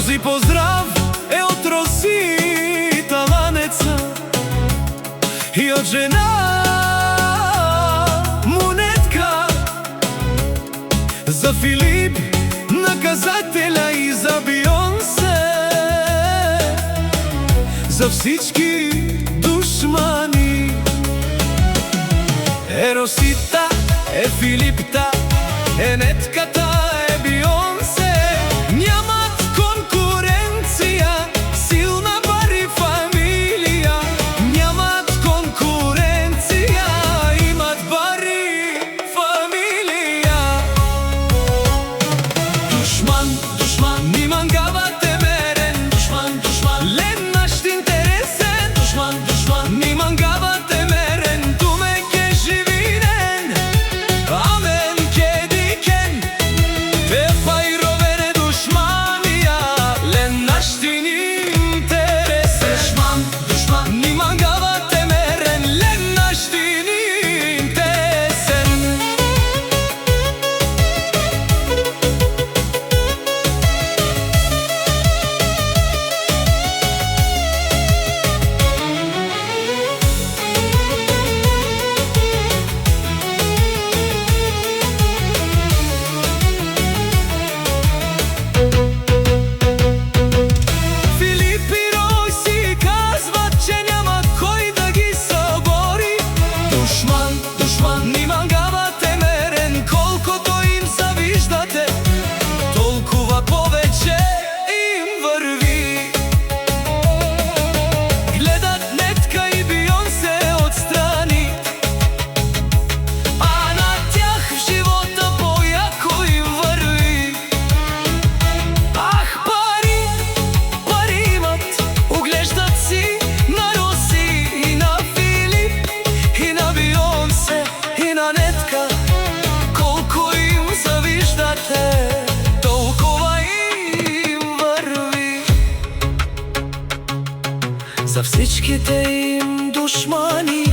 Този поздрав е од Росита Ланеца и од жена Монетка, за Филип наказателя и за Бионсе, за всички душмани. Е Росита, е Филипта, е Нетката, е Бионсе. Нямат конкуренция, силна бари фамилия. Нямат конкуренция, имат бари фамилия. Душман, душман, ниман гавате мерен. Душман, душман, лен нашт интересен. Душман, душман, ниман гавате мерен. Туме ке живинен, амен ке дикен. Пепа и ровене душманија, лен нашт интересен. Душман, душман, ниман гавате мерен. Лен нашт интересен. Филип и Роси казват, че няма кой да ги събори. Душман, душман, ниман гавате мерен. Колкото им завиждате, толкова повече им върви. Гледат Нетка и Бионсе отстрани, а на тях в живота по-яко им върви. Ах, пари, пари имат, оглеждат си на Роси и на Филип и на Бионсе и на Нетка. Колко им завиждате, толкова им върви. За всичките им душмани